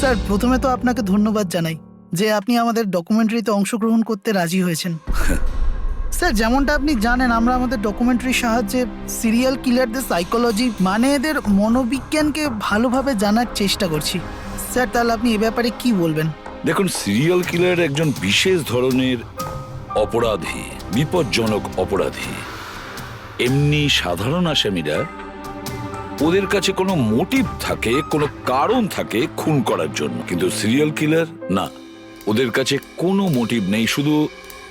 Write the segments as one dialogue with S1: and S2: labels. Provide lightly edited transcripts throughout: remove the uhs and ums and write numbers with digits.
S1: Sir, প্রথমে তো আপনাকে ধন্যবাদ জানাই যে আপনি আমাদের ডকুমেন্টারিতে অংশগ্রহণ করতে রাজি হয়েছেন। স্যার, যেমনটা আপনি জানেন, আমরা আমাদের ডকুমেন্টারির সাহায্যে সিরিয়াল কিলারদের সাইকোলজি মানে এদের মনোবিজ্ঞানকে ভালোভাবে জানার চেষ্টা করছি। স্যার, তাহলে আপনি এ ব্যাপারে কি বলবেন?
S2: দেখুন, সিরিয়াল কিলার একজন বিশেষ ধরনের অপরাধী, বিপজ্জনক অপরাধী। এমনি সাধারণ আসামিরা, ওদের কাছে কোনো মোটিভ থাকে, কোনো কারণ থাকে খুন করার জন্য, কিন্তু সিরিয়াল কিলার না, ওদের কাছে কোনো মোটিভ নেই, শুধু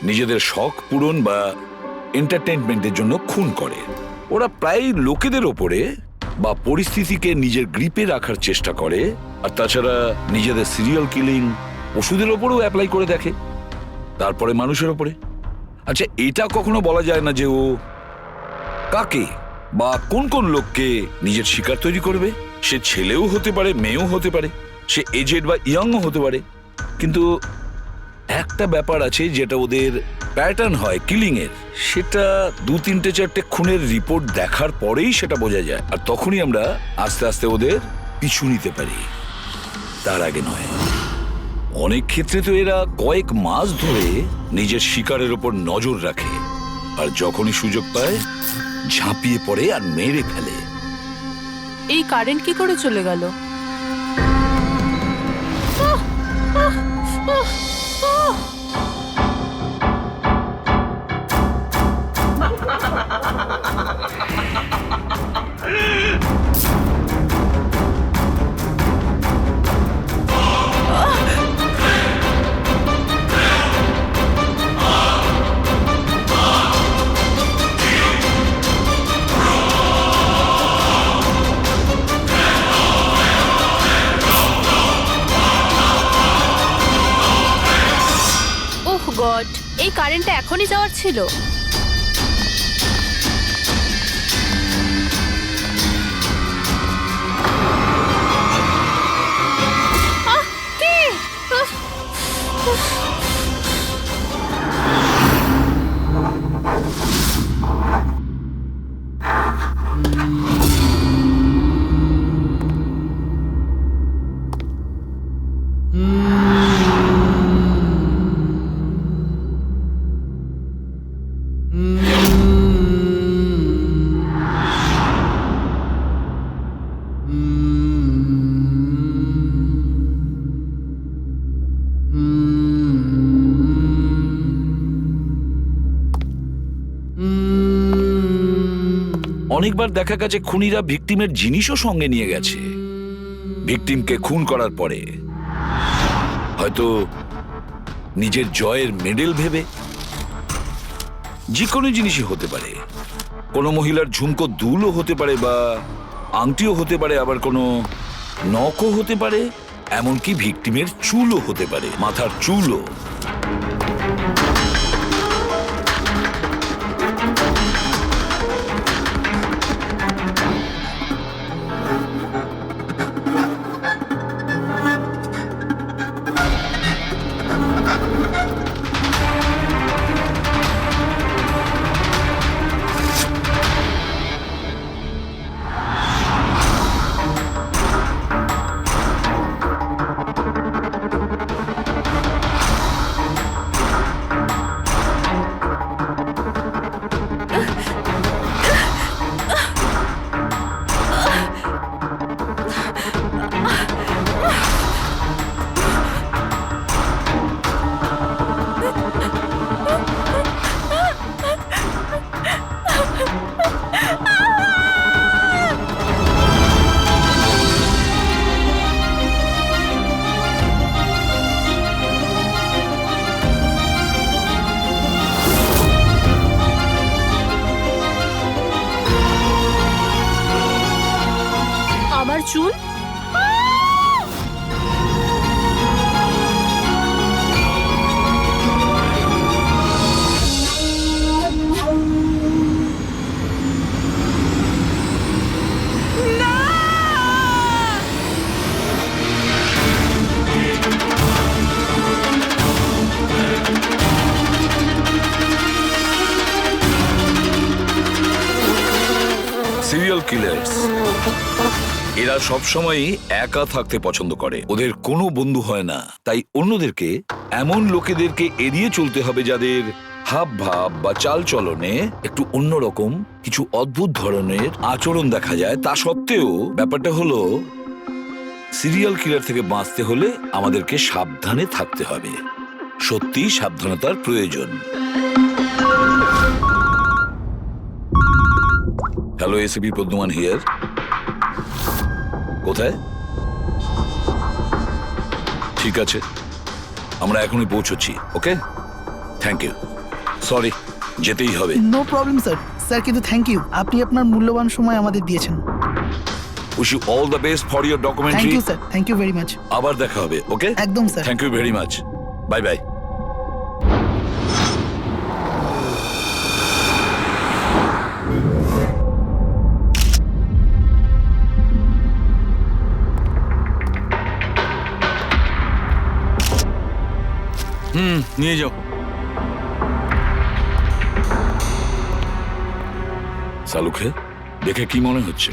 S2: নিজেদের শখ পূরণ বা এন্টারটেইনমেন্টের জন্য খুন করে। ওরা প্রায় লোকেদের ওপরে বা পরিস্থিতিকে নিজের গ্রিপে রাখার চেষ্টা করে, আর তাছাড়া নিজেদের সিরিয়াল কিলিং ওষুধের ওপরেও অ্যাপ্লাই করে দেখে, তারপরে মানুষের ওপরে। আচ্ছা, এটা কখনো বলা যায় না যে ও কাকে বা কোন কোন লোককে নিজের শিকার তৈরি করবে। সে ছেলেও হতে পারে, মেয়েও হতে পারে, সে এজেড বা ইয়াংও হতে পারে। কিন্তু একটা ব্যাপার আছে যেটা ওদের প্যাটার্ন হয় কিলিং এর, সেটা 2-3-4টে খুনের রিপোর্ট দেখার পরেই সেটা বোঝা যায়, আর তখনই আমরা আস্তে আস্তে ওদের পিছু নিতে পারি, তার আগে নয়। অনেক ক্ষেত্রে তো এরা কয়েক মাস ধরে নিজের শিকারের ওপর নজর রাখে, আর যখনই সুযোগ পায় ঝাঁপিয়ে পড়ে আর মেরে ফেলে।
S3: এই কারেন্ট কি করে চলে গেল? ওহ গড, এই কারেন্টটা এখনই যাওয়ার ছিল। কে?
S2: অনেকবার দেখা গেছে খুনিরা ভিকটিমের জিনিসও সঙ্গে নিয়ে গেছে। ভিকটিমকে খুন করার পরে হয়তো নিজের জয়ের মেডেল ভেবে, যে কোনো জিনিসই হতে পারে। কোনো মহিলার ঝুমকো দুলও হতে পারে, বা আংটিও হতে পারে, আবার কোনো নখও হতে পারে, এমনকি ভিকটিমের চুলও হতে পারে, মাথার চুলও। আমার চুল? সিরিয়াল কিলার্স এরা সবসময়ই একা থাকতে পছন্দ করে, ওদের কোনো বন্ধু হয় না। তাই অন্যদেরকে, এমন লোকেদেরকে এড়িয়ে চলতে হবে যাদের হাব ভাব বা চাল চলনে একটু অন্যরকম কিছু অদ্ভুত ধরনের আচরণ দেখা যায়। তা সত্ত্বেও ব্যাপারটা হলো, সিরিয়াল কিলার থেকে বাঁচতে হলে আমাদেরকে সাবধানে থাকতে হবে। সত্যি সাবধানতার প্রয়োজন। Hello, ACP Padmaman here. কোথায়? ঠিক আছে, আমরা এখনই পৌঁছচ্ছি। Okay, thank you. সরি, যেতেই হবে।
S1: No problem sir. স্যার কিন্তু থ্যাংক ইউ, আপনি আপনার মূল্যবান সময় আমাদের দিয়েছেন।
S2: Wish you all the best for your
S1: thank
S2: documentary.
S1: You sir, thank you very much.
S2: আবার দেখা হবে। ওকে,
S1: একদম sir.
S2: Thank you very much. Bye bye.
S4: নিয়ে যাও।
S2: সালুকে দেখে কি মনে হচ্ছে?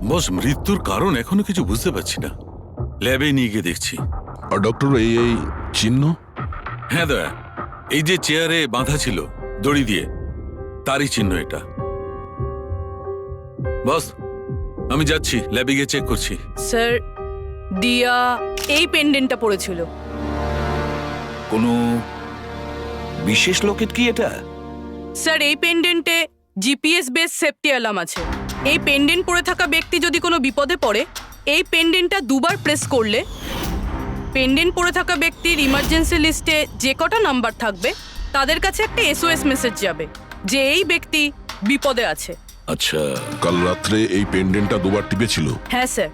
S4: বস, মৃত্যুর কারণ এখনো কিছু বুঝতে পারছি না। ল্যাবে নিয়ে গিয়ে দেখছি।
S5: আর ডক্টর, এই চিহ্ন?
S4: হ্যাঁ দয়া, এই যে চেয়ারে বাঁধা ছিল দড়ি দিয়ে, তারই চিহ্ন এটা। বস, আমি যাচ্ছি, ল্যাবে গিয়ে চেক করছি।
S6: স্যার, দিয়া এই পেন্ডেন্টটা পড়েছিল।
S2: কোনো বিশেষ লোকের কি এটা?
S6: স্যার, এই পেন্ডেন্টে জিপিএস বেস সেফটি অ্যালার্ম আছে। এই পেন্ডেন্ট পরে থাকা ব্যক্তি যদি কোনো বিপদে পড়ে, এই পেন্ডেন্টটা দুবার প্রেস করলে পেন্ডেন্ট পরে থাকা ব্যক্তির ইমার্জেন্সি লিস্টে যে কটা নাম্বার থাকবে তাদের কাছে একটা এসওএস মেসেজ যাবে যে এই ব্যক্তি বিপদে আছে।
S2: আচ্ছা,
S5: কাল রাত্রে এই পেন্ডেন্টটা দুবার টিপেছিল।
S6: হ্যাঁ স্যার,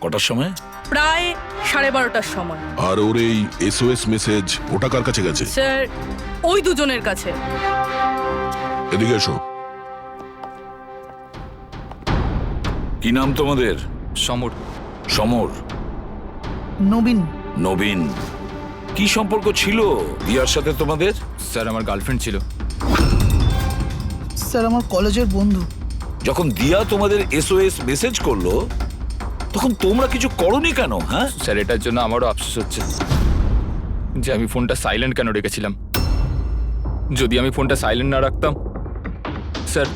S2: কটার সময়?
S6: প্রায় 12:30টার সময়।
S5: আর ওর এই এসওএস মেসেজ ওটা কার কাছে গেছে?
S6: স্যার, ওই দুজনের কাছে।
S5: এদিকে এসো।
S2: কি নাম তোমাদের?
S7: সমর।
S2: সমর।
S1: নবীন।
S2: নবীন। কি সম্পর্ক ছিল দিয়ার সাথে তোমাদের?
S7: স্যার, আমার গার্লফ্রেন্ড ছিল।
S1: স্যার, আমার কলেজের বন্ধু।
S2: যখন দিয়া তোমাদের এসওএস মেসেজ করলো তখন তোমরা কিছু করনি কেন? হ্যাঁ
S7: স্যার, এটার জন্য আমারও আফসোস হচ্ছে যে আমি ফোনটা সাইলেন্ট কেন রেখেছিলাম। যদি আমি ফোনটা সাইলেন্ট না রাখতাম, স্যার,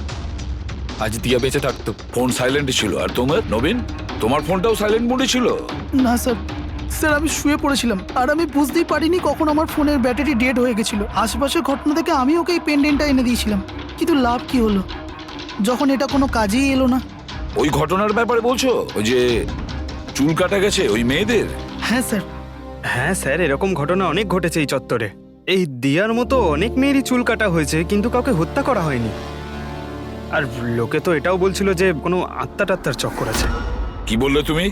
S7: আজ দিয়া বেঁচে থাকতো।
S2: ফোন সাইলেন্ট ছিল। আর তোমার নবীন, তোমার ফোনটাও সাইলেন্ট মোডে ছিল?
S1: না স্যার, স্যার আমি শুয়ে পড়েছিলাম আর আমি বুঝতেই পারিনি কখন আমার ফোনের ব্যাটারি ডেড হয়ে গেছিল। আশেপাশের ঘটনা থেকে আমি ওকে এই পেন্ডেন্টটা এনে দিয়েছিলাম, কিন্তু লাভ কি হলো যখন এটা কোনো কাজেই এলো না।
S2: ওই ঘটনার ব্যাপারে বলছো? ওই যে চুল কাটা গেছে ওই মেয়েদের?
S1: হ্যাঁ স্যার।
S8: হ্যাঁ স্যার, এরকম ঘটনা অনেক ঘটেছে এই চত্বরে। এই দিয়ার মতো অনেক মেয়েরই চুল কাটা হয়েছে, কিন্তু কাউকে হত্যা করা হয়নি। আর লোকে তো এটাও বলছিল যে কোনো আত্মা টাত্মার চক্কর আছে।
S2: কি বললে তুমি?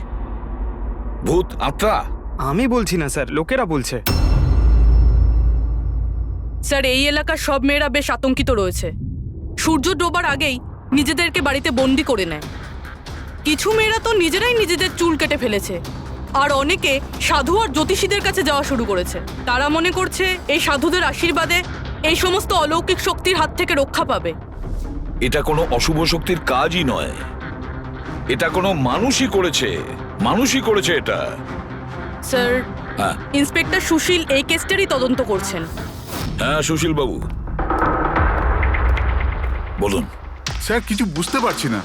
S2: ভূত, আত্মা?
S8: আমি বলছি না স্যার, লোকেরা বলছে।
S6: স্যার, এই এলাকার সব মেয়েরা বেশ আতঙ্কিত রয়েছে। সূর্য ডোবার আগেই নিজেদেরকে বাড়িতে বন্দি করে নেয়। কিছু মেয়েরা তো নিজেরাই নিজেদের চুল কেটে ফেলেছে, আর অনেকে সাধু আর জ্যোতিষীদের কাছে যাওয়া শুরু করেছে। তারা মনে করছে এই সাধুদের আশীর্বাদে এই সমস্ত অলৌকিক শক্তির হাত থেকে রক্ষা পাবে।
S2: এটা কোনো অশুভ শক্তির কাজই নয়, এটা কোনো মানুষই করেছে। মানুষই করেছে এটা।
S6: স্যার,
S2: হ্যাঁ
S6: ইন্সপেক্টর সুশীল এই কেসটারই তদন্ত করছেন।
S2: হ্যাঁ, সুশীল বাবু বলুন।
S9: স্যার, কিছু বুঝতে পারছি না।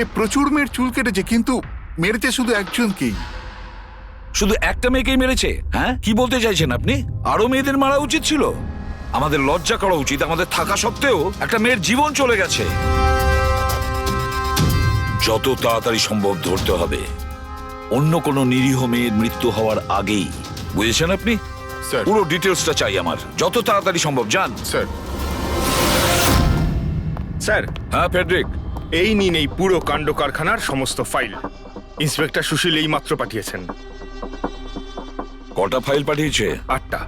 S9: এ প্রচুর মেয়ের চুল কেটেছে, কিন্তু মেরেছে শুধু একজনকেই।
S2: শুধু একটা মেয়েকেই মেরেছে? হ্যাঁ, কি বলতে চাইছেন আপনি? আরো মেয়েদের মারা উচিত ছিল? আমাদের লজ্জা করা উচিত। আমাদের থাকা সত্ত্বেও একটা মেয়ের জীবন চলে গেছে। যত তাড়াতাড়ি সম্ভব ধরতে হবে অন্য কোনো নিরীহ মেয়ের মৃত্যু হওয়ার আগেই। বুঝেছেন আপনি?
S9: স্যার।
S2: পুরো ডিটেলসটা চাই আমার, যত তাড়াতাড়ি সম্ভব। যান।
S9: স্যার।
S10: স্যার,
S2: হ্যাঁ ফেডরিক,
S10: এই নিন এই পুরো কাণ্ড কারখানার সমস্ত ফাইল। ইন্সপেক্টর সুশীল এই মাত্র পাঠিয়েছেন।
S2: কটা ফাইল পাঠিয়েছে?
S10: 8টা।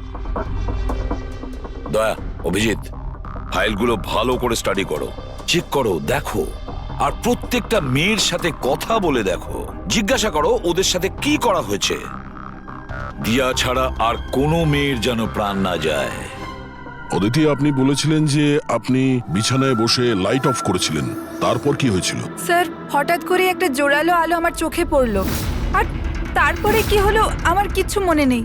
S2: দয়া, অভিজিৎ, ফাইলগুলো ভালো করে স্টাডি করো, চেক করো, দেখো। আর প্রত্যেকটা মেয়ের সাথে কথা বলে দেখো, জিজ্ঞাসা করো ওদের সাথে কি করা হয়েছে। দিয়া ছাড়া আর কোনো মেয়ের যেন প্রাণ না যায়।
S5: অদিতি, আপনি বলেছিলেন যে আপনি বিছানায় বসে লাইট অফ করেছিলেন, তারপর কি হয়েছিল?
S11: স্যার হঠাৎ করে একটা জোরালো আলো আমার চোখে পড়লো, আর তারপরে কি হলো আমার কিচ্ছু মনে নেই।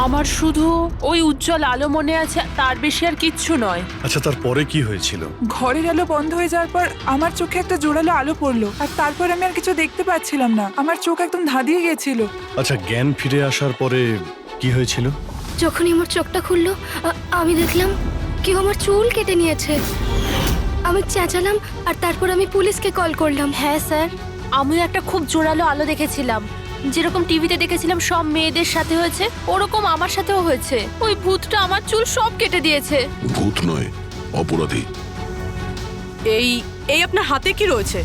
S3: আমার শুধু ওই উজ্জ্বল আলো মনে আছে, তার বেশি আর কিচ্ছু নয়।
S12: আচ্ছা, তারপরে কি হয়েছিল?
S11: ঘরের আলো বন্ধ হয়ে যাওয়ার পর আমার চোখে একটা জোরালো আলো পড়লো, আর তারপর আমি আর কিছু দেখতে পাচ্ছিলাম না। আমার চোখ একদম ধাঁধিয়ে গিয়েছিল।
S12: আচ্ছা, জ্ঞান ফিরে আসার পরে কি হয়েছিল?
S13: যখনই আমার চোখটা খুললো আমি দেখলাম কেউ আমার চুল কেটে নিয়েছে। আমি চেঁচালাম আর তারপর আমি পুলিশকে কল করলাম।
S3: হ্যাঁ স্যার, আমিও একটা খুব জোরালো আলো দেখেছিলাম। যেরকম টিভিতে দেখেছিলাম সব মেয়েদের সাথে হয়েছে, ওরকম আমার সাথেও হয়েছে। ওই ভূতটা আমার চুল সব কেটে দিয়েছে।
S5: ভূত নয়, অপরাধী।
S6: এই এই আপনার হাতে কি রয়েছে?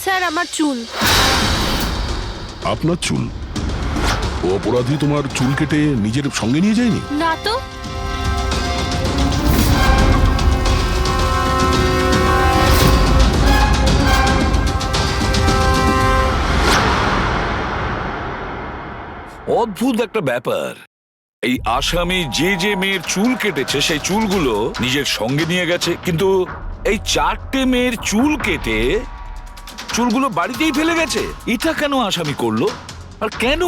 S3: স্যার আমার চুল।
S5: আপনার চুল? ও অপরাধী তোমার চুল কেটে নিজের সঙ্গে নিয়ে যায়নি?
S3: না তো।
S2: অদ্ভুত একটা ব্যাপার, এই আসামি যে যে মেয়ের চুল কেটেছে সেই চুলগুলো নিজের সঙ্গে নিয়ে গেছে, কিন্তু এই 4টে মেয়ের চুল কেটে চুলগুলো বাড়িতেই ফেলে গেছে। এটা কেন আসামি করলো আর কেন?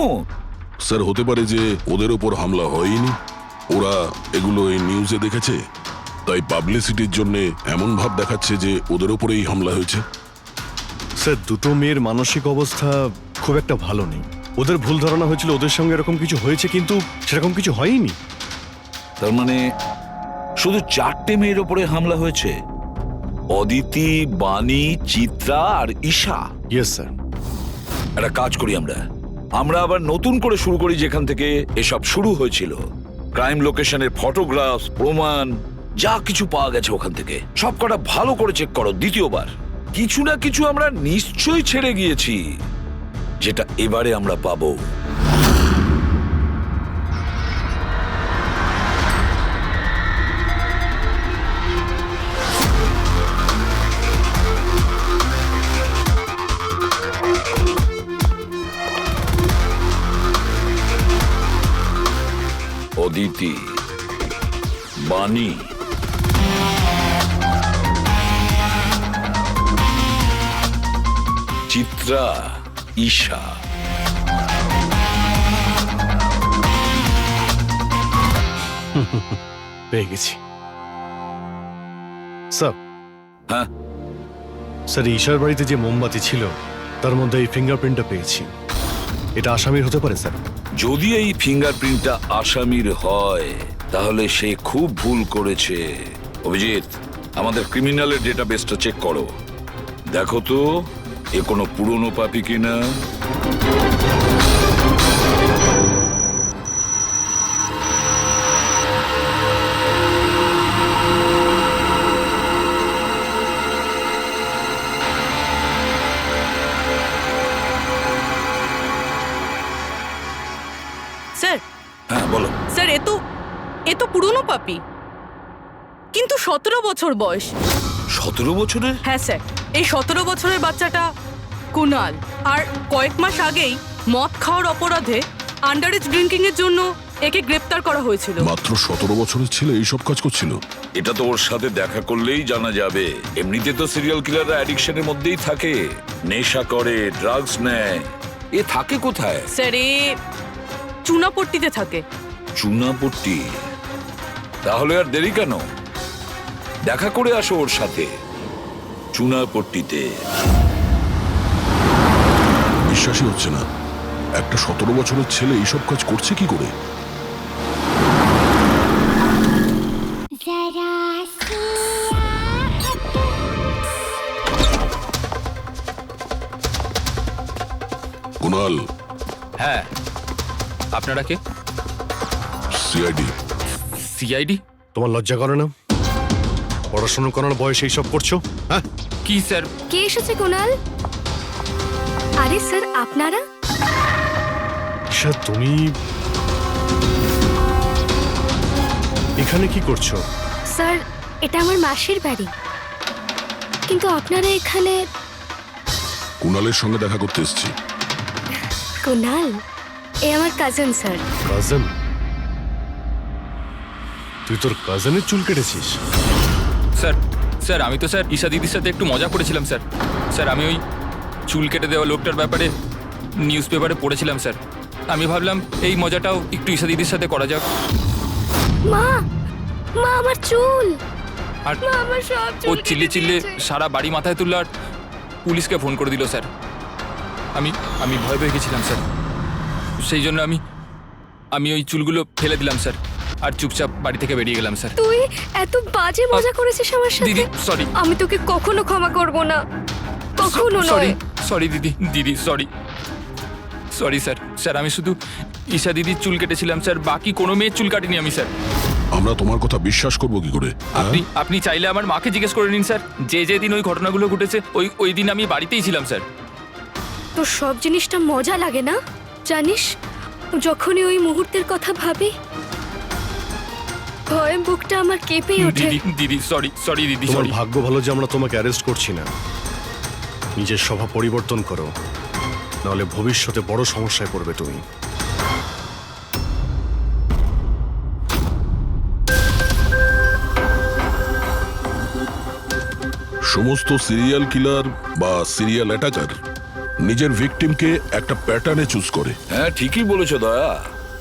S5: স্যার, হতে পারে যে ওদের ওপর হামলা হয়নি, ওরা এগুলো এই নিউজে দেখেছে, তাই পাবলিসিটির জন্য এমন ভাব দেখাচ্ছে যে ওদের ওপরেই হামলা হয়েছে।
S12: স্যার, দুটো মেয়ের মানসিক অবস্থা খুব একটা ভালো নেই। ওদের ভুল ধারণা হয়েছিল ওদের সঙ্গে এরকম কিছু হয়েছে, কিন্তু সেরকম কিছু হয়নি।
S2: তার মানে শুধু 4টে মেয়ের ওপরে হামলা হয়েছে? অদিতি, বাণী, চিত্রা আর ঈশা।
S12: Yes sir.
S2: একটা কাজ করি, আমরা আবার নতুন করে শুরু করি যেখান থেকে এসব শুরু হয়েছিল। ক্রাইম লোকেশনের ফটোগ্রাফ, প্রমাণ, যা কিছু পাওয়া গেছে ওখান থেকে সব কটা ভালো করে চেক করো দ্বিতীয়বার। কিছু না কিছু আমরা নিশ্চয়ই ছেড়ে গিয়েছি, যেটা এবারে আমরা পাবো। অদিতি, বাণী, চিত্রা, ঈশা।
S12: পেয়ে গেছি স্যার।
S2: হ্যাঁ
S12: স্যার, ঈশার বাড়িতে যে মোমবাতি ছিল তার মধ্যে এই ফিঙ্গারপ্রিন্টটা পেয়েছি। এটা আসামির হতে পারে স্যার।
S2: যদি এই ফিঙ্গারপ্রিন্টটা আসামির হয় তাহলে সে খুব ভুল করেছে। অভিজিৎ, আমাদের ক্রিমিনালের ডেটাবেসটা চেক করো, দেখো তো এ কোনো পুরনো পাপি কিনা।
S6: স্যার।
S2: হ্যাঁ বলো।
S6: স্যার, এ তো পুরনো পাপি, কিন্তু 17 বছর বয়স।
S2: 17 বছরের?
S6: হ্যাঁ স্যার, এই 17 বছরের বাচ্চাটা কুনাল। আর কয়েক মাস আগেই মদ খাওয়ার অপরাধে আন্ডারেজ ড্রিঙ্কিং এর জন্য একে গ্রেপ্তার করা হয়েছিল।
S5: মাত্র 17 বছরের ছেলে এইসব কাজ করছিল?
S2: এটা তো ওর সাথে দেখা করলেই জানা যাবে। এমনিতে তো সিরিয়াল কিলাররা অ্যাডিকশনের মধ্যেই থাকে, নেশা করে, ড্রাগস নেয়। এ থাকে কোথায়?
S6: স্যার, এ চুনাপট্টিতে থাকে।
S2: চুনাপট্টি? তাহলে আর দেরি কেন, দেখা করে আসো ওর সাথে চুনাপট্টিতে।
S5: বিশ্বাসই হচ্ছে না, একটা 17 বছরের ছেলে এইসব কাজ করছে কি করে? কুনাল।
S7: হ্যাঁ, আপনারা কে?
S5: সিআইডি।
S7: সিআইডি?
S12: তোমার লজ্জা করে না? পড়াশোনা করার বয়সে এইসব করছো? হ্যাঁ
S7: কি স্যার?
S13: কে এসেছে কুনাল? আরে স্যার, আপনারা?
S12: স্যার, তুমি এখানে কি করছো?
S13: স্যার, এটা আমার মাসির বাড়ি, কিন্তু আপনারা এখানে?
S5: কুনালের সঙ্গে দেখা করতে এসেছি।
S13: কুনাল এ আমার কাজিন স্যার।
S12: কাজিন? তুই তোর কাজিনের চুল কেটেছিস?
S7: স্যার স্যার আমি তো স্যার ঈশা দিদির সাথে একটু মজা করেছিলাম স্যার। স্যার আমি ওই চুল কেটে দেওয়া লোকটার ব্যাপারে নিউজ পেপারে পড়েছিলাম স্যার। আমি ভাবলাম এই মজাটাও একটু ঈশা দিদির সাথে করা যাক।
S13: মা, মা আমার চুল,
S7: আর
S13: মা আমার সব
S7: ও
S13: চুল
S7: চিল্লে
S13: কেটে
S7: চিল্লে
S13: দিয়েছে।
S7: সারা বাড়ি মাথায় তুললো আর পুলিশকে ফোন করে দিল স্যার। আমি ভয় পেয়ে গেছিলাম স্যার। সেই জন্য আমি ওই চুলগুলো ফেলে দিলাম স্যার, আর চুপচাপ বাড়ি থেকে বেরিয়ে গেলাম স্যার।
S13: তুই এত বাজে মজা করেছিস আমার সাথে।
S7: দিদি সরি,
S13: আমি তোকে কখনো ক্ষমা করব না, কখনো
S7: সরি
S13: নয়।
S7: সরি দিদি সরি সরি স্যার। স্যার আমি শুধু ঈশা দিদির চুল কেটেছিলাম স্যার, বাকি কোনো মেয়ের চুল কাটিনি আমি স্যার।
S5: আমরা তোমার কথা বিশ্বাস করবো কি করে?
S7: আপনি চাইলে আমার মাকে জিজ্ঞেস করে নিন স্যার। যে দিন ওই ঘটনাগুলো ঘটেছে ওই দিন আমি বাড়িতেই ছিলাম স্যার।
S13: তোর সব জিনিসটা মজা লাগে না জানিস? যখনই ওই মুহূর্তের কথা ভাবি ভয়ে বুকটা আমার কেঁপে ওঠে।
S7: দিদি সরি দিদি
S12: তোমার
S7: সরি।
S12: ভাগ্য ভালো যে আমরা তোমাকে অ্যারেস্ট করছি না। নিজের স্বভাব পরিবর্তন করো, নাহলে ভবিষ্যতে বড় সমস্যায় পড়বে তুমি।
S5: সমস্ত সিরিয়াল কিলার বা সিরিয়াল অ্যাটাকার নিজের ভিকটিমকে একটা প্যাটার্নে চুজ করে।
S2: হ্যাঁ ঠিকই বলেছো দয়া।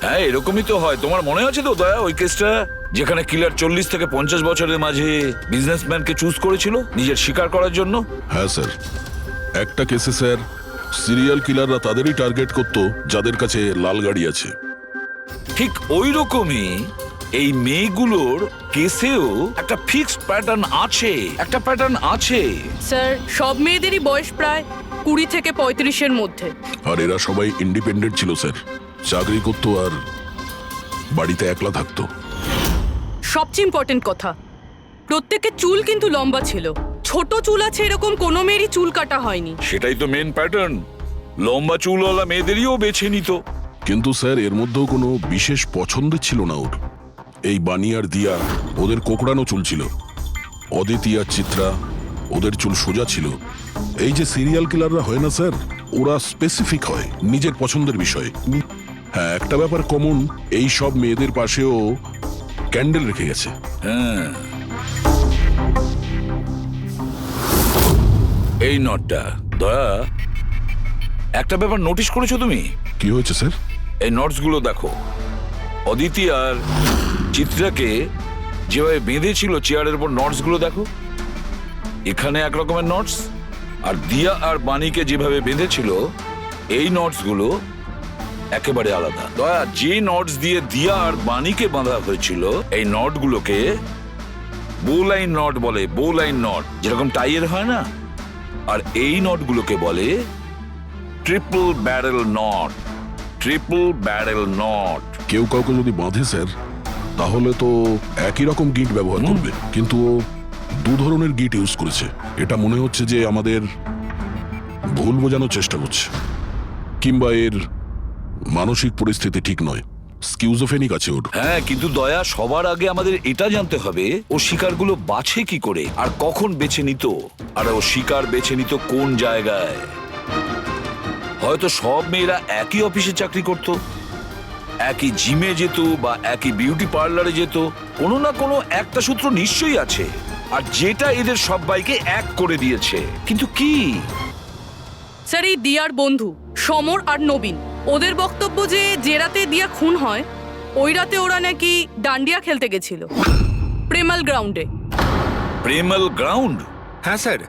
S2: হ্যাঁ এরকমই তো হয়। তোমার মনে আছে তো দয়া ওই কেসটা, যেখানে কিলার 40 থেকে 50 বছরের মাঝে বিজনেসম্যানকে চুজ করেছিল নিজের শিকার করার জন্য?
S5: হ্যাঁ স্যার, একটা কেসে স্যার সিরিয়াল কিলাররা তাদেরই টার্গেট করত যাদের কাছে লাল গাড়ি আছে।
S2: ঠিক ওই রকমই এই মেয়েগুলোর কেসেও একটা ফিক্সড প্যাটার্ন আছে।
S6: স্যার সব মেয়েদেরই বয়স প্রায় 20 থেকে 35-এর মধ্যে।
S5: আর এরা সবাই ইন্ডিপেন্ডেন্ট ছিল স্যার, চাকরি করতো আর বাড়িতে একলা থাকতো।
S6: সবচেয়ে ইম্পর্টেন্ট কথা, প্রত্যেকের চুল কিন্তু লম্বা ছিল। ছোট চুল আছে এরকম কোনো মেয়েরই চুল কাটা হয়নি।
S2: সেটাই তো মেন প্যাটার্ন, লম্বা চুলওয়ালা মেয়েদেরইও বেছে নিত।
S5: কিন্তু স্যার এর মধ্যেও কোনো বিশেষ পছন্দের ছিল না ওর। এই বানি আর দিয়া ওদের কোকড়ানো চুল ছিল, অদিতি আর চিত্রা ওদের চুল সোজা ছিল। এই যে সিরিয়াল কিলাররা হয় না স্যার, ওরা স্পেসিফিক হয় নিজের পছন্দের বিষয়ে। হ্যাঁ একটা ব্যাপার কমন, এই সব মেয়েদের পাশেও ক্যান্ডেল রেখে গেছে।
S2: হ্যাঁ এই নটটা দয়া, একটা ব্যাপার নোটিস করেছো তুমি?
S5: কি হয়েছে স্যার?
S2: এই নটস গুলো দেখো। অদিতি আর চিত্রাকে যেভাবে বেঁধেছিল চেয়ারের উপর, নটস গুলো দেখো। এখানে এক রকমের নটস, আর দিয়া আর বাণীকে যেভাবে বেঁধেছিল এই নটস গুলো একেবারে আলাদা। দয়া, যে নটস দিয়ে দিয়া আর বাণীকে বাঁধা হয়েছিল এই নট গুলোকে বোলাইন নট বলে। বোলাইন নট যেরকম টাইয়ের হয় না, আর এই নট গুলোকে বলে triple barrel not. Triple barrel not.
S5: কেউ কাউকে যদি বাঁধে স্যার, তাহলে তো একই রকম গিট ব্যবহার করবে, কিন্তু ও দু ধরনের গিট ইউজ করেছে। এটা মনে হচ্ছে যে আমাদের ভুল বোঝানোর চেষ্টা করছে, কিংবা এর মানসিক পরিস্থিতি ঠিক নয়, স্কিউজোফেনিক আছে ওর।
S2: হ্যাঁ কিন্তু দয়া, সবার আগে আমাদের এটা জানতে হবে ও শিকারগুলো বাছে কি করে আর কখন বেছে নিত, আর ও শিকার বেছে নিত কোন জায়গায়। হয়তো সব মেয়েরা একই অফিসে চাকরি করত, একই জিমে যেত বা একই বিউটি পার্লারে যেত। কোনো না কোনো একটা সূত্র নিশ্চয়ই আছে, আর যেটা এদের সবাইকে এক করে দিয়েছে। কিন্তু কি?
S6: স্যার এই দিয়ার বন্ধু সমর আর নবীন, ওদের বক্তব্য যে রাতে দিয়া খুন হয় ওই রাতে ওরা নাকি ডান্ডিয়া খেলতে গেছিল প্রেমাল গ্রাউন্ডে।
S2: প্রেমাল গ্রাউন্ড?
S10: হ্যাঁ স্যার,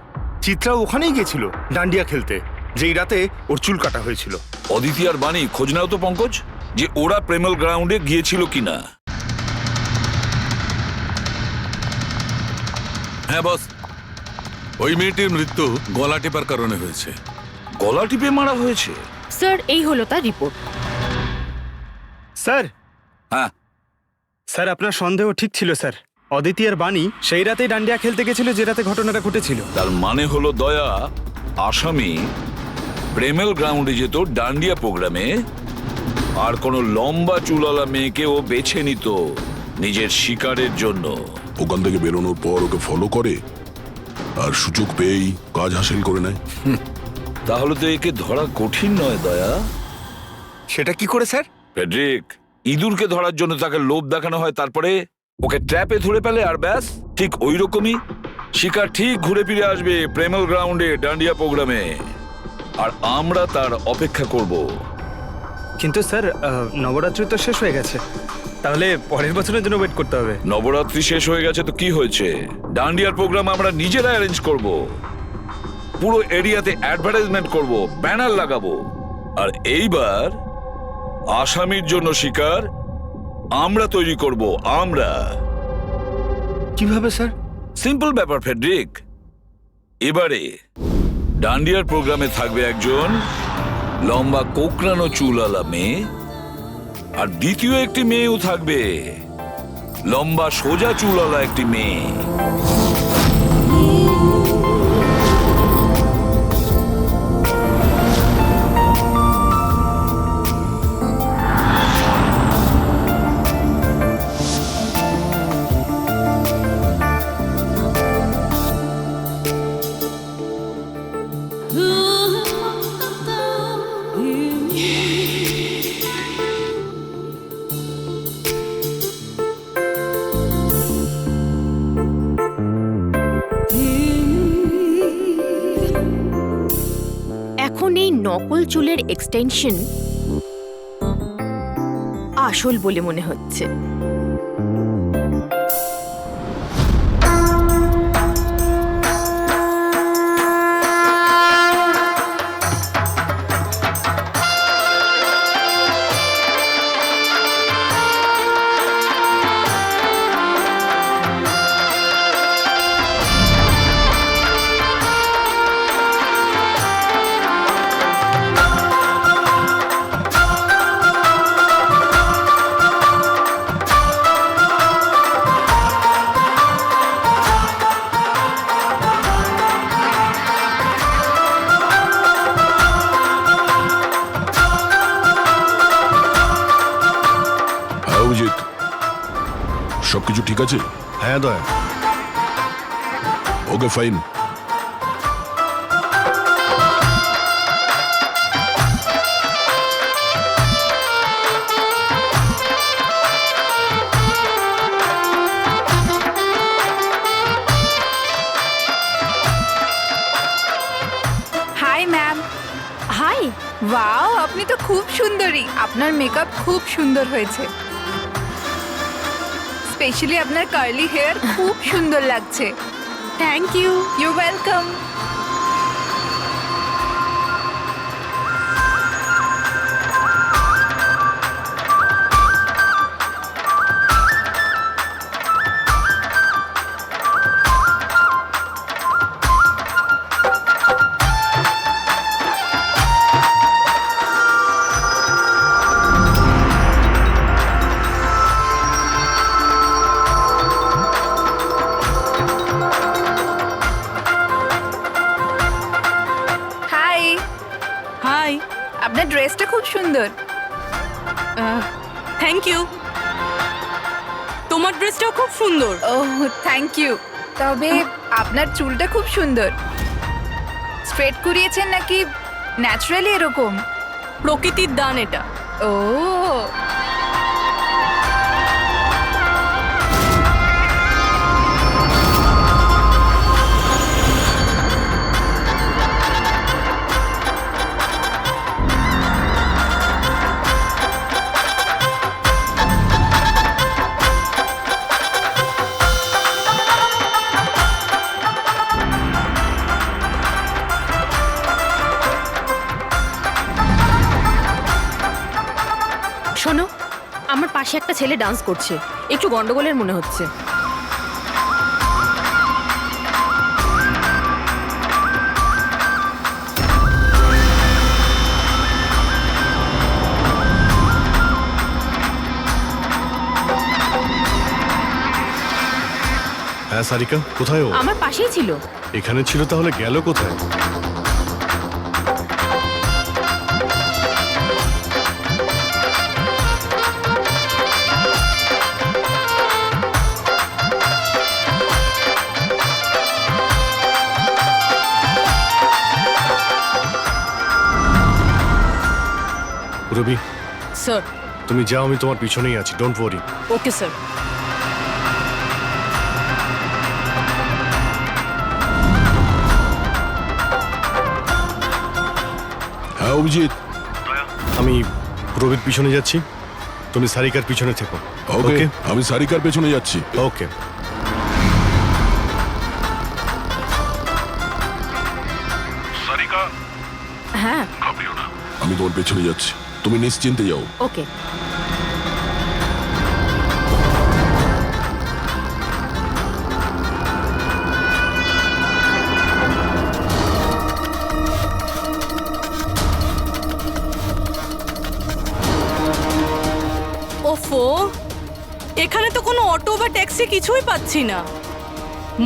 S10: চিত্রা ওখানেই গেছিল ডান্ডিয়া খেলতে, যেই রাতে ওর চুল কাটা হয়েছিল।
S2: অদিতি আর বাণী, খোঁজ নাও তো পঙ্কজ যে ওরা প্রেমাল গ্রাউন্ডে গিয়েছিল কিনা।
S4: হ্যাঁ বস, ওই মেয়েটির মৃত্যু গলা টেপার কারণে হয়েছে।
S2: গলা টিপে মারা হয়েছে?
S3: স্যার এই হলো তার রিপোর্ট।
S8: স্যার,
S2: হ্যাঁ
S8: স্যার আপনার সন্দেহ ঠিক ছিল স্যার। অদিতি আর বাণী সেই রাতেই ডান্ডিয়া খেলতে গেছিল যে রাতে ঘটনাটা ঘটেছিল।
S2: তার মানে হলো দয়া, আসামি প্রেমেল গ্রাউন্ডে যেত ডান্ডিয়া প্রোগ্রামে, আর কোনো লম্বা চুলওয়ালা মেয়েকে ও বেছে নিত নিজের শিকারের জন্য।
S5: ওখান থেকে বেরোনোর পর ওকে ফলো করে আর সুযোগ পেয়েই কাজ হাসিল করে নেয়।
S2: তাহলে তো একে ধরা কঠিন নয় দয়া।
S10: সেটা কি করে স্যার?
S2: ফেডরিক, ইঁদুরকে ধরার জন্য তাকে লোভ দেখানো হয়, তারপরে ওকে ট্র্যাপে ধরে পেলে আর ব্যাস, ঠিক ওই রকমই শিকার ঠিক ঘুরে ফিরে আসবে প্রেমল গ্রাউন্ডে ডান্ডিয়া প্রোগ্রামে, আর আমরা তার অপেক্ষা করব।
S8: কিন্তু স্যার নবরাত্রি তো শেষ হয়ে গেছে, তাহলে পরের বছরের জন্য ওয়েট করতে হবে।
S2: নবরাত্রি শেষ হয়ে গেছে তো কি হয়েছে, ডান্ডিয়ার প্রোগ্রাম আমরা নিজেরা অ্যারেঞ্জ করব, পুরো এরিয়াতে অ্যাডভার্টাইজমেন্ট করব, ব্যানার লাগাবো। আর এইবার আসামির জন্য শিকার আমরা তৈরি করব, আমরা।
S8: কিভাবে স্যার?
S2: সিম্পল ব্যাপার ফেডরিক। এবারে ডান্ডিয়ার প্রোগ্রামে থাকবে একজন লম্বা কোকড়ানো চুলওয়ালা মেয়ে, আর দ্বিতীয় একটি মেয়েও থাকবে, লম্বা সোজা চুলওয়ালা একটি মেয়ে।
S3: এখন এই নকল চুলের এক্সটেনশন আসল বলে মনে হচ্ছে।
S5: সবকিছু ঠিক আছে?
S12: হ্যাঁ Daya.
S5: Okay fine.
S11: Hi ma'am.
S3: Hi.
S11: Wow, আপনি তো খুব সুন্দরী। আপনার মেকআপ খুব সুন্দর হয়েছে, স্পেশালি আপনার কার্লি হেয়ার খুব সুন্দর লাগছে।
S3: Thank you.
S11: You welcome.
S6: Hi.
S11: আপনার ড্রেসটা খুব সুন্দর।
S6: Thank you. তোমার ড্রেসটাও খুব সুন্দর।
S11: Oh thank you. তবে আপনার চুলটা খুব সুন্দর। স্ট্রেট করিয়েছেন নাকি ন্যাচারালি এরকম?
S6: প্রকৃতির দান এটা।
S11: ও
S3: শোনো, আমার পাশে একটা ছেলে ডান্স করছে, একটু গন্ডগোলের মনে হচ্ছে।
S12: হ্যাঁ সারিকা, কোথায় ও?
S3: আমার পাশেই ছিল।
S12: এখানে ছিল, তাহলে গেল কোথায়? রবি
S6: স্যার।
S12: তুমি যাও, আমি তোমার পিছনেই আছি, ডোন্ট ওয়ারি।
S6: Okay sir.
S5: হ্যাঁ অভিজিৎ,
S12: আমি পুরবীর পিছনে যাচ্ছি, তুমি সারিকার পিছনে থেকো।
S5: ওকে, আমি সারিকার পেছনে যাচ্ছি।
S12: ওকে।
S3: হ্যাঁ
S5: আমি তোমার পেছনে যাচ্ছি, তুমি নিশ্চিন্তে যাও।
S3: ওকে।
S6: ওফো, এখানে তো কোনো অটো বা ট্যাক্সি কিছুই পাচ্ছি না।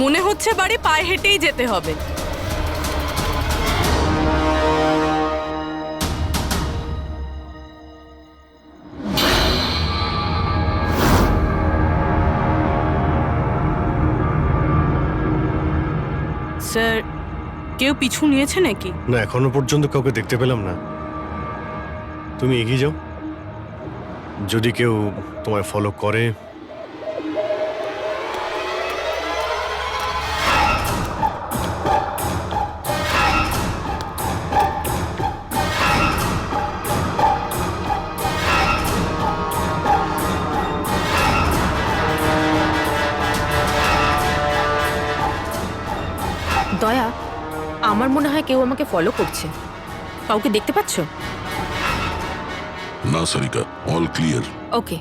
S6: মনে হচ্ছে বাড়ি পায়ে হেঁটেই যেতে হবে। স্যার, কেউ পিছু নিয়েছে নাকি?
S12: না, এখনো পর্যন্ত কাউকে দেখতে পেলাম না। তুমি এগিয়ে যাও, যদি কেউ তোমায় ফলো করে।
S3: দয়া, আমার মনে হয় কেউ আমাকে ফলো করছে। কাউকে দেখতে পাচ্ছ?
S5: না সারিকা, অল ক্লিয়ার।
S3: ওকে।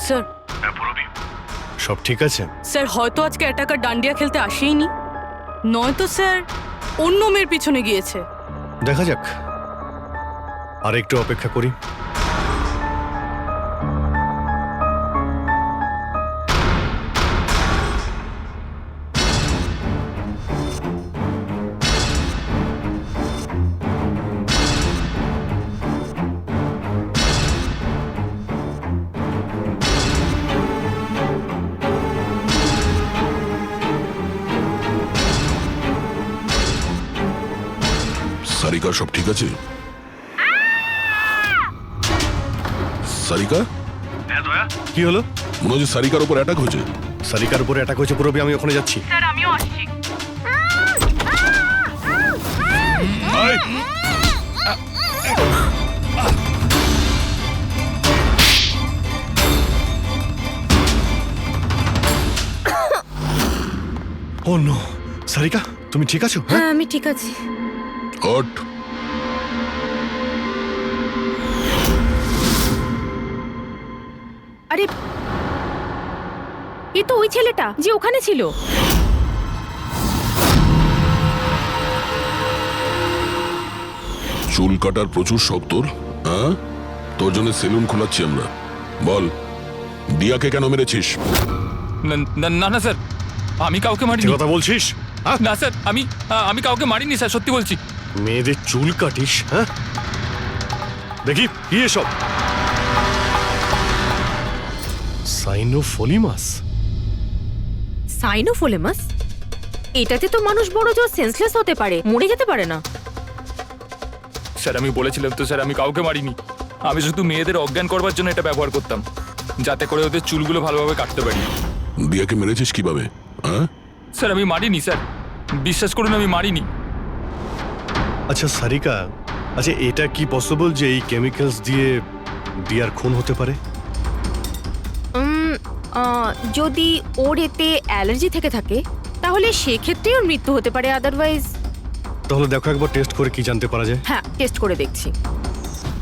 S6: স্যার,
S12: সব ঠিক আছে?
S6: স্যার হয়তো আজকে অ্যাটাকার ডান্ডিয়া খেলতে আসেইনি, নয়তো স্যার অন্য মেয়ের পিছনে গিয়েছে।
S12: দেখা যাক, আর একটু অপেক্ষা করি।
S5: সারিকা, সব ঠিক আছে? সারিকা,
S12: কি হলো?
S5: মনে হচ্ছে সারিকার উপর অ্যাটাক হয়েছে।
S12: সারিকার উপরে অ্যাটাক হয়েছে পুরবী, আমি ওখানে যাচ্ছি।
S6: স্যার, আমিও আসছি।
S12: ও নো, সারিকা তুমি ঠিক আছো?
S3: হ্যাঁ, আমি ঠিক আছি।
S5: হট।
S3: আরে, এ তো ওই ছেলেটা যে ওখানে ছিল।
S5: চুল কাটার প্রচুর শখ তোর, হ্যাঁ? তোর জন্য সেলুন খোলাচ্ছি আমরা। বল, দিয়াকে কেন মেরেছিস?
S7: না না স্যার, আমি কাউকে মারিনি।
S12: কথা বলছিস?
S7: না স্যার, আমি কাউকে মারিনি স্যার, সত্যি বলছি।
S12: মেয়েদের চুল কাটিস? হ্যাঁ, দেখি কি এসব। সাইনোফোলিমাস?
S3: সাইনোফোলেমাস? এটাতে তো মানুষ বড় জোর সেন্সলেস হতে পারে, মরে যেতে পারে না।
S7: স্যার, আমি বলেছিলাম তো স্যার, আমি কাউকে মারিনি। আমি শুধু মেয়েদের অজ্ঞান করবার জন্য এটা ব্যবহার করতাম, যাতে করে ওদের চুলগুলো ভালোভাবে কাটতে পারি।
S5: দিয়াকে মেরেছিস কিভাবে? হ্যাঁ
S7: স্যার, আমি মারিনি স্যার, বিশ্বাস করুন আমি মারিনি।
S12: আচ্ছা সারিকা, আচ্ছা এটা কি পসিবল যে এই কেমিক্যালস দিয়ে দিয়ার খুন হতে পারে?
S3: যদি ওর এতে অ্যালার্জি থেকে থাকে তাহলে সেক্ষেত্রে ওর মৃত্যু হতে পারে, আদারওয়াইজ।
S12: তাহলে দেখো একবার টেস্ট করে কি জানতে পারা যায়।
S3: হ্যাঁ, টেস্ট করে দেখছি।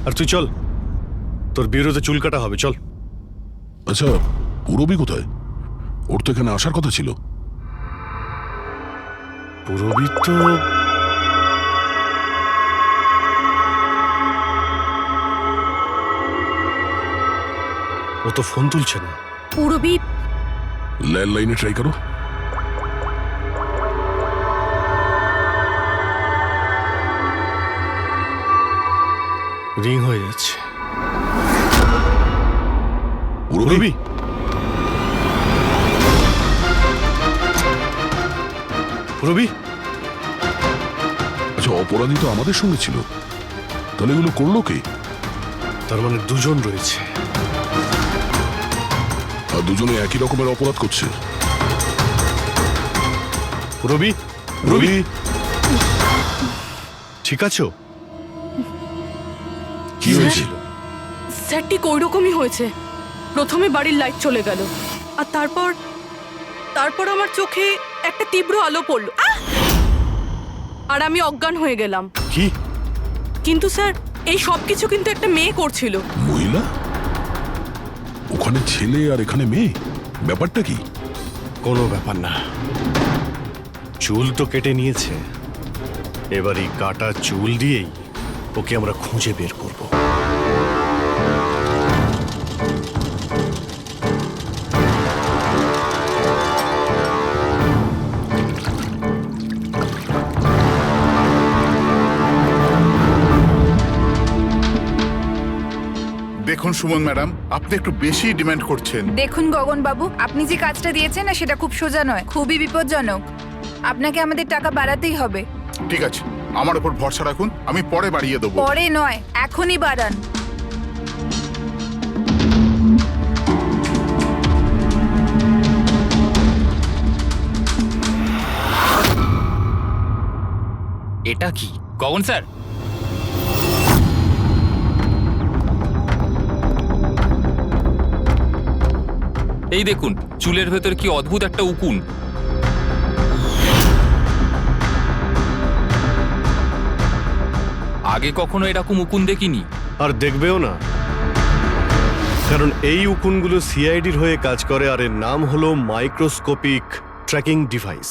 S12: আর তুই চল, তোর বিরুদ্ধে চুল কাটা হবে, চল।
S5: আচ্ছা, পুরবী কোথায়? ওর তো এখানে আসার কথা ছিল।
S12: পুরবী তো ও তো ফোন তুলছে না।
S3: পুরবী
S5: ল্যান্ডলাইনে ট্রাই করো।
S12: রিং হয়ে যাচ্ছে।
S5: পুরবী,
S12: পুরবী,
S5: আচ্ছা, অপরাধী তো আমাদের সঙ্গে ছিল, তাহলে এগুলো করলো কে?
S12: তার মানে দুজন রয়েছে,
S5: আর দুজনে একই রকমের অপরাধ করছে।
S12: রবি, রবি ঠিক আছো?
S5: কি হয়েছিল?
S6: স্যার ঠিক ওই রকমই হয়েছে। প্রথমে বাড়ির লাইট চলে গেল, আর তারপর আমার চোখে একটা তীব্র আলো পড়লো, আর আমি অজ্ঞান হয়ে গেলাম।
S12: কি?
S6: কিন্তু স্যার এই সব কিছু কিন্তু একটা মেয়ে করছিল।
S5: মহিলা? ওখানে ছেলে আর এখানে মেয়ে, ব্যাপারটা কি?
S12: কোনো ব্যাপার না, চুল তো কেটে নিয়েছে, এবার এই কাটা চুল দিয়েই ওকে আমরা খুঁজে বের করব।
S9: দেখুন সুমন ম্যাডাম, আপনি একটু বেশি ডিমান্ড করছেন।
S11: দেখুন গগন বাবু, আপনি যে কাজটা দিয়েছেন না সেটা খুব সোজা নয়, খুবই বিপজ্জনক। আপনাকে আমাদের টাকা বাড়াতেই হবে।
S9: ঠিক আছে, আমার উপর ভরসা রাখুন, আমি পরে বাড়িয়ে দেবো।
S11: পরে নয়, এখনই বাড়ান।
S7: এটা কি গগন স্যার? এই দেখুন, চুলের ভেতর কি অদ্ভুত একটা উকুন। আগে কখনো এরকম উকুন দেখিনি।
S12: আর দেখবেও না, কারণ এই উকুনগুলো সিআইডির হয়ে কাজ করে, আর এর নাম হলো মাইক্রোস্কোপিক ট্র্যাকিং ডিভাইস।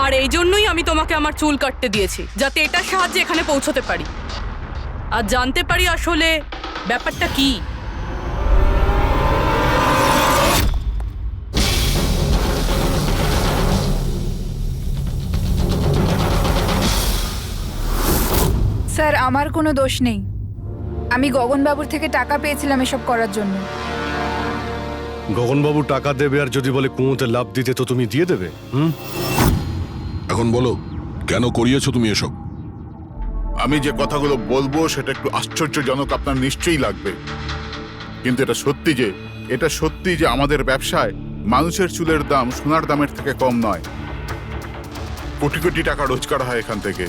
S6: আর এই জন্যই আমি তোমাকে আমার চুল কাটতে দিয়েছি, যাতে এটার সাহায্যে এখানে পৌঁছতে পারি আর জানতে পারি আসলে ব্যাপারটা কি।
S11: স্যার আমার কোনো দোষ নেই, আমি গগনবাবুর থেকে টাকা পেয়েছিলাম এসব করার জন্য।
S12: গগনবাবু টাকা দেবে, আর যদি বলে কুঁয়োতে লাভ দিতে তো তুমি দিয়ে দেবে?
S5: এখন বলো, কেন করিয়েছো তুমি এসব?
S9: আমি যে কথাগুলো বলবো সেটা একটু আশ্চর্যজনক আপনার নিশ্চয়ই লাগবে, কিন্তু এটা সত্যি যে আমাদের ব্যবসায় মানুষের চুলের দাম সোনার দামের থেকে কম নয়। কোটি কোটি টাকা রোজগার হয় এখান থেকে।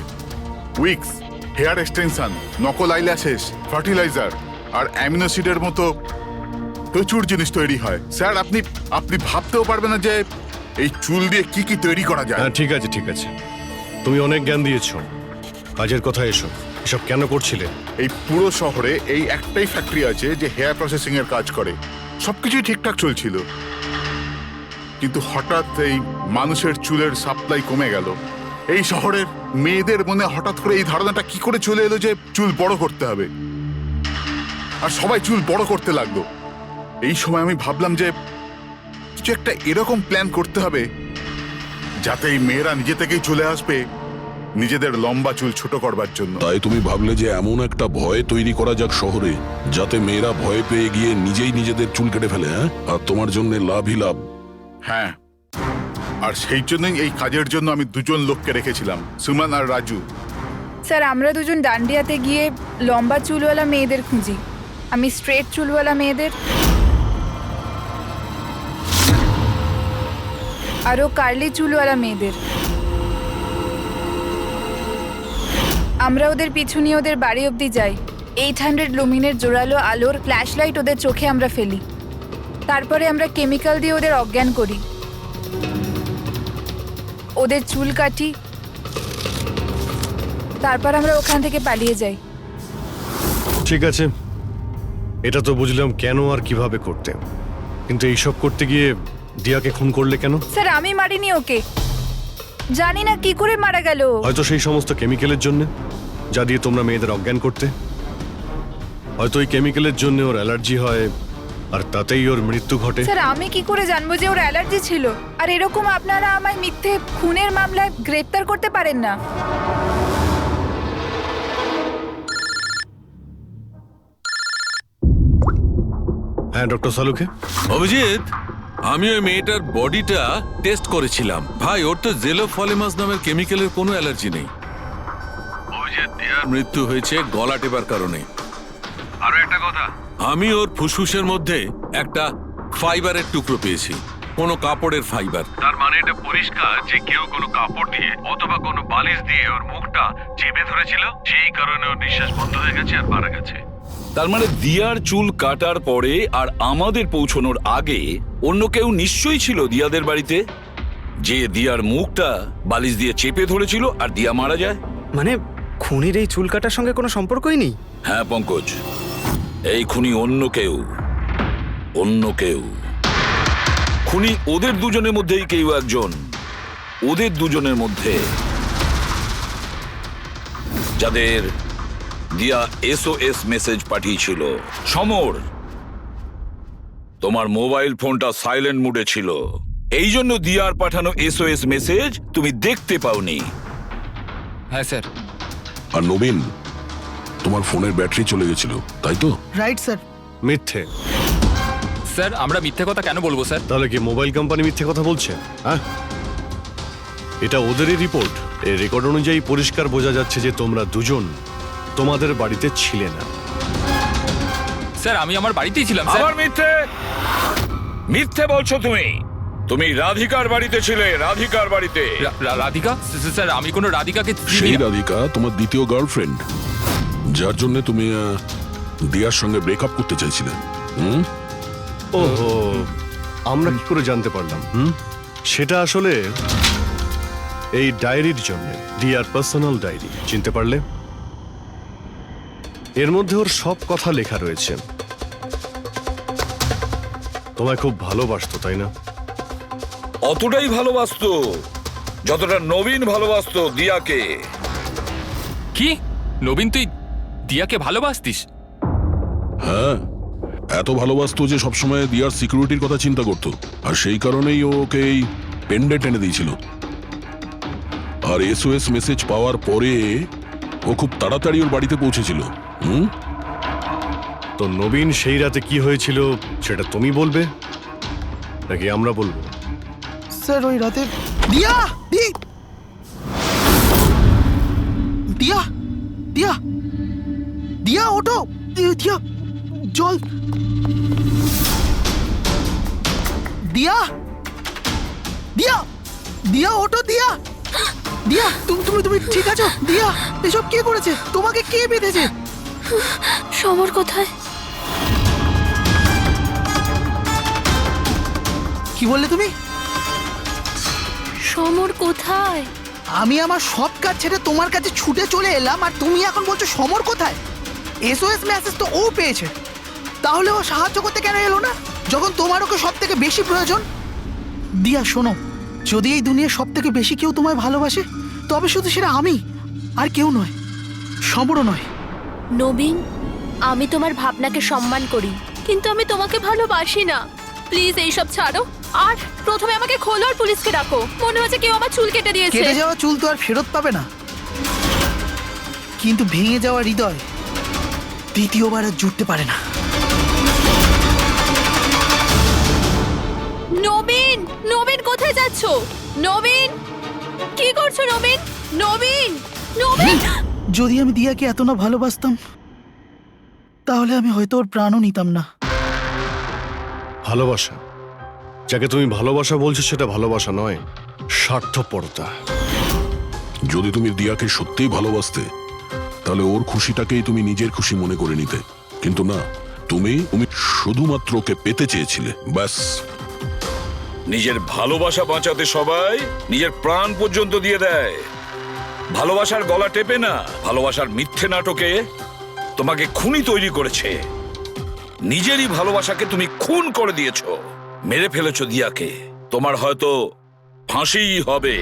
S9: উইক্স, হেয়ার এক্সটেনশন, নকল আইল্যাশেস, ফার্টিলাইজার আর অ্যামিনোসিডের মতো প্রচুর জিনিস তৈরি হয়। স্যার আপনি ভাবতেও পারবেন না যে এই চুল দিয়ে কি কি তৈরি করা যায়।
S12: হ্যাঁ ঠিক আছে, ঠিক আছে, তুমি অনেক জ্ঞান দিয়েছো, কাজের কথা এসো। এসব কেন করছিলে?
S9: এই পুরো শহরে এই একটাই ফ্যাক্টরি আছে যে হেয়ার প্রসেসিং এর কাজ করে, সবকিছুই ঠিকঠাক চলছিল, কিন্তু হঠাৎ এই মানুষের চুলের সাপ্লাই কমে গেল। এই শহরের মেয়েদের মনে হঠাৎ করে এই ধারণাটা কি করে চলে এলো যে চুল বড় করতে হবে, আর সবাই চুল বড় করতে লাগলো। এই সময় আমি ভাবলাম যে কিছু একটা এরকম প্ল্যান করতে হবে যাতে এই মেয়েরা নিজে থেকেই চলে আসবে নিজেদের লম্বা চুল ছোট করবার জন্য।
S5: তাই তুমি ভাবলে যে এমন একটা ভয় তৈরি করা যাক শহরে, যাতে মেয়েরা ভয় পেয়ে গিয়ে নিজেই নিজেদের চুল কেটে ফেলে, হ্যাঁ? আর তোমার জন্য লাভই লাভ।
S9: হ্যাঁ, আর সেই জন্যই এই কাজের জন্য আমি দুজন লোককে রেখেছিলাম, সুমন আর রাজু।
S11: স্যার আমরা দুজন ডান্ডিয়াতে গিয়ে লম্বা চুলওয়ালা মেয়েদের খুঁজি, আমি স্ট্রেট চুলওয়ালা মেয়েদের, আরও কার্লি চুলওয়ালা মেয়েদের। আমরা ওদের পিছু নিয়ে ওদের বাড়ি অবধি যাই, 800 লুমিনের জোরালো আলোর ফ্ল্যাশ লাইট ওদের চোখে আমরা ফেলি, তারপরে আমরা কেমিক্যাল দিয়ে ওদের অজ্ঞান করি, ওদের চুল কাটি, তারপর আমরা ওখান থেকে পালিয়ে যাই।
S12: ঠিক আছে, এটা তো বুঝলাম কেন আর কিভাবে করতে, কিন্তু এইসব করতে গিয়ে দিয়াকে খুন করলে কেন?
S11: স্যার আমি মারিনি ওকে, জানি না কি করে মারা গেল।
S12: হয়তো সেই সমস্ত কেমিক্যালের জন্য যা দিয়ে তোমরা মেয়েদের অজ্ঞান করতে, হয়তো ওই কেমিক্যালের জন্য ওর অ্যালার্জি হয় আর তাতেই ওর মৃত্যু ঘটে।
S11: স্যার আমি কি করে জানবো যে ওর অ্যালার্জি ছিল? আর এরকম আপনারা আমায় মিথ্যে খুনের মামলায় গ্রেফতার করতে পারেন না।
S12: হ্যাঁ ডক্টর সালুকে।
S4: অভিজিৎ, আমি ওই মেয়েটার বডিটা টেস্ট করেছিলাম। ভাই, ওর তো জেলোফলেমাস নামের কেমিক্যালের কোনো অ্যালার্জি নেই। ওই যে দিয়ার মৃত্যু হয়েছে গলা টেপার কারণে। আরো একটা কথা, আমি ওর ফুসফুসের মধ্যে একটা ফাইবারের টুকরো পেয়েছি, কোনো কাপড়ের ফাইবার। তার মানে এটা পরিষ্কার যে কেউ কোনো কাপড় দিয়ে অথবা কোনো বালিশ দিয়ে ওর মুখটা চেপে ধরেছিল, সেই কারণে ওর নিঃশ্বাস বন্ধ হয়ে গেছে আর মারা গেছে।
S2: তার মানে দিয়ার চুল কাটার পরে আর আমাদের পৌঁছানোর আগে অন্য কেউ নিশ্চয়ই ছিল দিয়াদের বাড়িতে, যে দিয়ার মুখটা বালিশ দিয়ে চেপে ধরেছিল আর দিয়া মারা যায়।
S8: মানে খুনির এই চুল কাটার সঙ্গে কোনো সম্পর্কই নেই?
S2: হ্যাঁ পঙ্কজ, এই খুনি অন্য কেউ, অন্য কেউ। খুনি ওদের দুজনের মধ্যেই কেউ একজন, ওদের দুজনের মধ্যে যাদের দিয়া SOS মেসেজ পাঠিয়েছিল। সমর, তোমার মোবাইল ফোনটা সাইলেন্ট মুডে ছিল, এই জন্য দিয়ার পাঠানো SOS মেসেজ তুমি দেখতে পাওনি।
S7: হ্যাঁ স্যার।
S5: আর নবীন, তোমার ফোনের ব্যাটারি চলে গেছিল, তাই তো?
S1: Right sir.
S12: মিথ্যে।
S7: স্যার আমরা মিথ্যে কথা কেন বলবো স্যার?
S12: তাহলে কি মোবাইল কোম্পানি মিথ্যে কথা বলছে? হ্যাঁ, এটা ওদেরই রিপোর্ট। এই রেকর্ড অনুযায়ী পরিষ্কার বোঝা যাচ্ছে যে তোমরা দুজন তোমাদের বাড়িতে ছিলে না।
S7: স্যার আমি আমার বাড়িতেই ছিলাম স্যার।
S2: আবার মিথ্যে, মিথ্যে বলছো তুমি। তুমি রাধিকার বাড়িতে ছিলে, রাধিকার বাড়িতে।
S7: রাধিকা? স্যার আমি কোনো রাধিকাকে চিনি
S5: সেই
S7: না।
S5: রাধিকা তোমার দ্বিতীয় গার্লফ্রেন্ড, যার জন্য তুমি দিয়ার সঙ্গে ব্রেকআপ করতে চাইছিলে।
S12: ওহো, আমরা কি করে জানতে পারলাম? সেটা আসলে এই ডায়েরির জন্য, দিয়ার পার্সোনাল ডায়েরি। চিনতে পারলে? এর মধ্যে ওর সব কথা লেখা রয়েছে। তোমায় খুব ভালোবাসতো, তাই না?
S2: অতটাই ভালোবাসতো যতটা নবীন ভালোবাসতো দিয়াকে।
S7: কি? নবীন, তুই দিয়াকে ভালোবাসতিস?
S5: হ্যাঁ, এত ভালোবাসতো যে সবসময় দিয়ার সিকিউরিটির কথা চিন্তা করতো, আর সেই কারণেই ও ওকে এই পেন্ডে টেনে দিয়েছিল। আর SOS মেসেজ পাওয়ার পরে ও খুব তাড়াতাড়ি ওর বাড়িতে পৌঁছেছিল।
S12: তো নবীন সেই রাতে কি হয়েছিল সেটা তুমি বলবে নাকি আমরা বলবো?
S1: স্যার ওই রাতে দিয়া দিয়া দিয়া দিয়া ওঠো, দিয়া জল, দিয়া দিয়া দিয়া ওঠো, দিয়া দিয়া তুমি ঠিক আছো? দিয়া, এসব কে করেছে? তোমাকে কে বেঁধেছে?
S3: সমর কোথায়?
S1: কি বললে তুমি?
S3: সমর কোথায়?
S1: আমি আমার সব কাজ ছেড়ে তোমার কাছে ছুটে চলে এলাম, আর তুমি এখন বলছো সমর কোথায়? SOS মেসেজ তো ও পেয়েছে, তাহলে ও সাহায্য করতে কেন এলো না যখন তোমার ওকে সব থেকে বেশি প্রয়োজন? দিয়া শোনো, যদি এই দুনিয়ার সব থেকে বেশি কেউ তোমায় ভালোবাসে, তবে শুধু সেটা আমি, আর কেউ নয়, সমরও নয়।
S3: নবীন, আমি তোমার ভাবনাকে সম্মান করি, কিন্তু আমি তোমাকে ভালোবাসি না। প্লিজ এইসব ছাড়ো, আর প্রথমে আমাকে খোলো আর পুলিশকে ডাকো। মনে হচ্ছে কেউ আমার চুল কেটে দিয়েছে।
S1: কেটে যাওয়া চুল তো আর ফেরত পাবে না, কিন্তু ভেঙে যাওয়া হৃদয় দ্বিতীয়বার আর জুটতে পারে না।
S3: নবীন, নবীন কোথায় যাচ্ছো? নবীন, কি করছো নবীন? নবীন, নবীন!
S1: যদি আমি দিয়াকে এত না ভালোবাসতাম, তাহলে আমি হয়তো ওর প্রাণও নিতাম না।
S12: ভালোবাসা, যাকে তুমি ভালোবাসা বলছো সেটা ভালোবাসা নয়, স্বার্থপরতা।
S5: যদি তুমি দিয়াকে সত্যিই ভালোবাসতে, তাহলে ওর খুশিটাকেই তুমি নিজের খুশি মনে করে নিতে, কিন্তু না, তুমি শুধুমাত্র ওকে পেতে চেয়েছিলে, ব্যাস।
S2: নিজের ভালোবাসা বাঁচাতে সবাই নিজের প্রাণ পর্যন্ত দিয়ে দেয়। ভালোবাসার গলা টেপে না, ভালোবাসার মিথ্যে নাটকে তোমাকে খুনি তৈরি করেছে। নিজেরই ভালোবাসাকে তুমি খুন করে দিয়েছো, মেরে ফেলেছো দিয়াকে। তোমার হয়তো ফাঁসিই হবে।